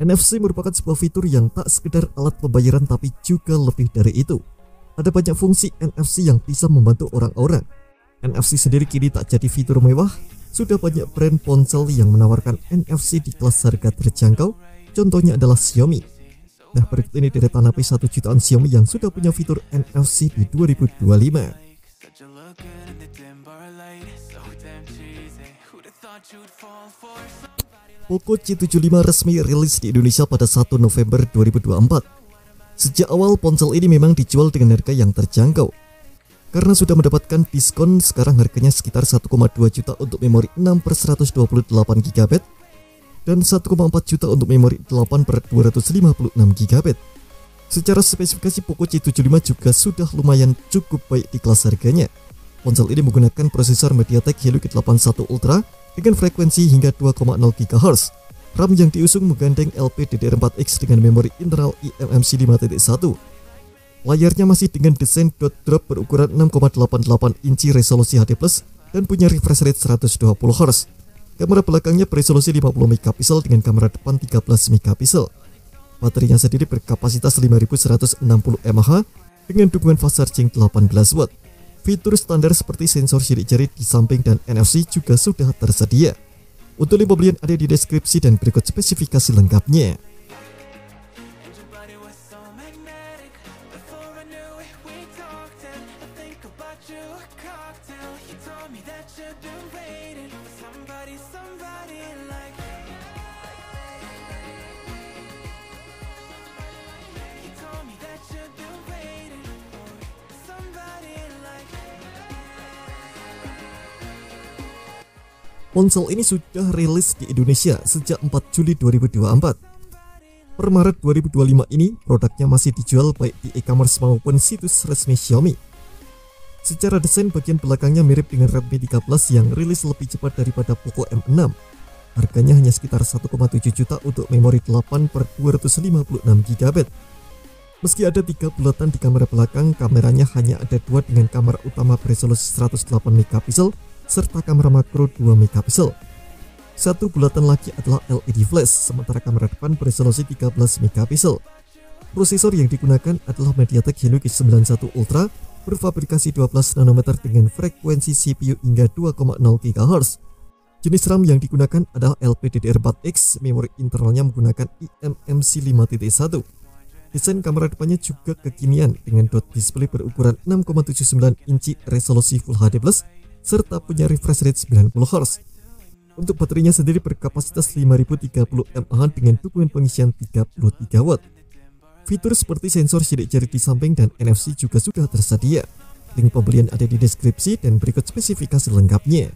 NFC merupakan sebuah fitur yang tak sekedar alat pembayaran tapi juga lebih dari itu. Ada banyak fungsi NFC yang bisa membantu orang-orang. NFC sendiri kini tak jadi fitur mewah. Sudah banyak brand ponsel yang menawarkan NFC di kelas harga terjangkau. Contohnya adalah Xiaomi. Nah, berikut ini deretan HP 1 jutaan Xiaomi yang sudah punya fitur NFC di 2025. Poco C75 resmi rilis di Indonesia pada 1 November 2024. Sejak awal ponsel ini memang dijual dengan harga yang terjangkau. Karena sudah mendapatkan diskon, sekarang harganya sekitar 1,2 juta untuk memori 6/128 GB dan 1,4 juta untuk memori 8/256 GB. Secara spesifikasi Poco C75 juga sudah lumayan cukup baik di kelas harganya. Ponsel ini menggunakan prosesor MediaTek Helio G81 Ultra dengan frekuensi hingga 2,0 GHz. RAM yang diusung menggandeng LPDDR4X dengan memori internal eMMC 5.1. Layarnya masih dengan desain dot drop berukuran 6,88 inci resolusi HD+, dan punya refresh rate 120 Hz. Kamera belakangnya beresolusi 50 megapiksel dengan kamera depan 13 megapiksel. Baterainya sendiri berkapasitas 5160 mAh dengan dukungan fast charging 18 watt. Fitur standar seperti sensor sidik jari di samping dan NFC juga sudah tersedia. Untuk link pembelian ada di deskripsi dan berikut spesifikasi lengkapnya. Ponsel ini sudah rilis di Indonesia sejak 4 Juli 2024. Per Maret 2025 ini, produknya masih dijual baik di e-commerce maupun situs resmi Xiaomi. Secara desain, bagian belakangnya mirip dengan Redmi 13 yang rilis lebih cepat daripada Poco M6. Harganya hanya sekitar 1,7 juta untuk memori 8/256 GB. Meski ada 3 bulatan di kamera belakang, kameranya hanya ada 2 dengan kamera utama beresolusi 108 megapiksel serta kamera makro 2 megapiksel. Satu bulatan lagi adalah LED flash, sementara kamera depan beresolusi 13 megapiksel. Prosesor yang digunakan adalah MediaTek Helio G91 Ultra berfabrikasi 12 nanometer dengan frekuensi CPU hingga 2,0 GHz. Jenis RAM yang digunakan adalah LPDDR4X, memori internalnya menggunakan eMMC 5.1. Desain kamera depannya juga kekinian dengan dot display berukuran 6,79 inci resolusi Full HD+, serta punya refresh rate 90 Hz. Untuk baterainya sendiri berkapasitas 5030 mAh dengan dukungan pengisian 33 watt. Fitur seperti sensor sidik jari di samping dan NFC juga sudah tersedia. Link pembelian ada di deskripsi dan berikut spesifikasi lengkapnya.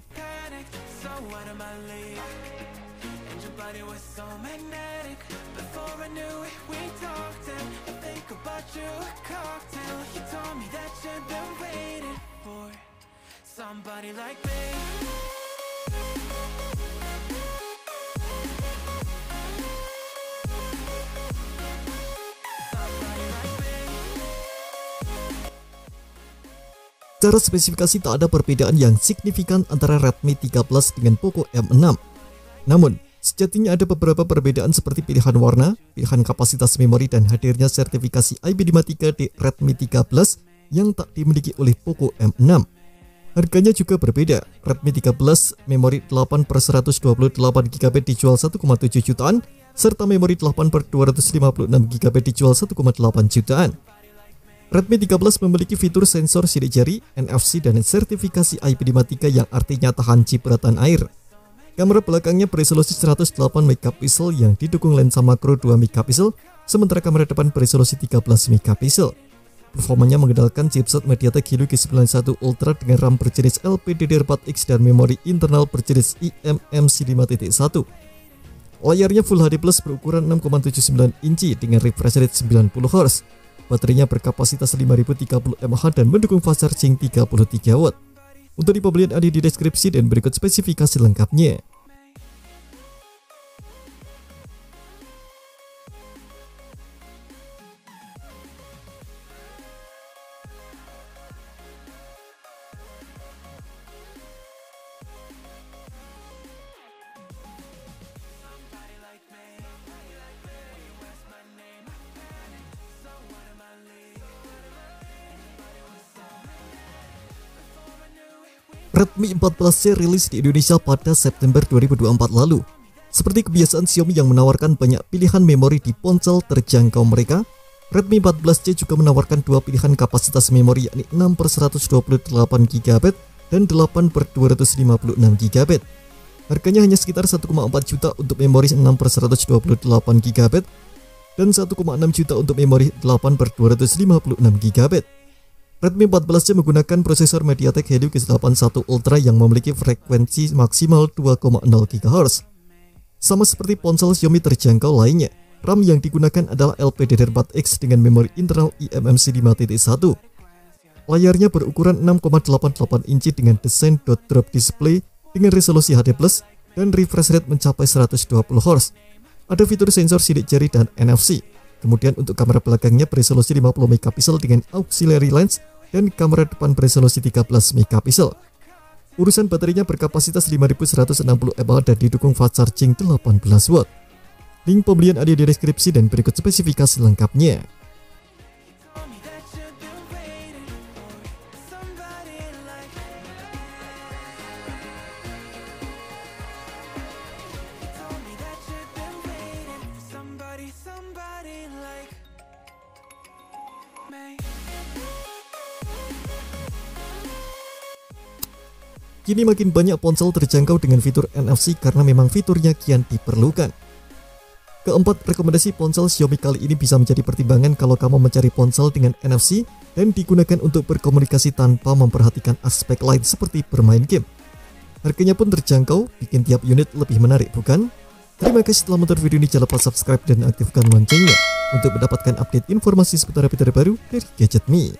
Somebody like me. Secara spesifikasi tak ada perbedaan yang signifikan antara Redmi 13 dengan Poco M6. Namun, sejatinya ada beberapa perbedaan seperti pilihan warna, pilihan kapasitas memori, dan hadirnya sertifikasi IP53 di Redmi 13 yang tak dimiliki oleh Poco M6. Harganya juga berbeda. Redmi 13 memori 8/128 GB dijual 1,7 jutaan, serta memori 8/256 GB dijual 1,8 jutaan. Redmi 13 memiliki fitur sensor sidik jari, NFC, dan sertifikasi IP53 yang artinya tahan cipratan air. Kamera belakangnya beresolusi 108 megapiksel yang didukung lensa makro 2 megapiksel, sementara kamera depan beresolusi 13 megapiksel. Performanya mengandalkan chipset MediaTek Helio G91 Ultra dengan RAM berjenis LPDDR4X dan memori internal berjenis eMMC 5.1. Layarnya Full HD+ berukuran 6,79 inci dengan refresh rate 90 Hz. Baterainya berkapasitas 5030 mAh dan mendukung fast charging 33 watt. Untuk pembelian ada di deskripsi dan berikut spesifikasi lengkapnya. Redmi 14C rilis di Indonesia pada September 2024 lalu. Seperti kebiasaan Xiaomi yang menawarkan banyak pilihan memori di ponsel terjangkau mereka, Redmi 14C juga menawarkan dua pilihan kapasitas memori yakni 6/128GB dan 8/256GB. Harganya hanya sekitar 1,4 juta untuk memori 6/128GB dan 1,6 juta untuk memori 8/256GB. Redmi 14C menggunakan prosesor MediaTek Helio G81 Ultra yang memiliki frekuensi maksimal 2,0 GHz. Sama seperti ponsel Xiaomi terjangkau lainnya, RAM yang digunakan adalah LPDDR4X dengan memori internal eMMC 5.1. Layarnya berukuran 6,88 inci dengan desain dot drop display dengan resolusi HD+, dan refresh rate mencapai 120 Hz. Ada fitur sensor sidik jari dan NFC. Kemudian untuk kamera belakangnya beresolusi 50 megapiksel dengan auxiliary lens dan kamera depan beresolusi 13 megapiksel. Urusan baterainya berkapasitas 5160 mAh dan didukung fast charging 18 watt. Link pembelian ada di deskripsi dan berikut spesifikasi lengkapnya. Kini makin banyak ponsel terjangkau dengan fitur NFC karena memang fiturnya kian diperlukan. Keempat, rekomendasi ponsel Xiaomi kali ini bisa menjadi pertimbangan kalau kamu mencari ponsel dengan NFC dan digunakan untuk berkomunikasi tanpa memperhatikan aspek lain seperti bermain game. Harganya pun terjangkau, bikin tiap unit lebih menarik, bukan? Terima kasih telah menonton video ini, jangan lupa subscribe dan aktifkan loncengnya untuk mendapatkan update informasi seputar update terbaru dari Gadget Me.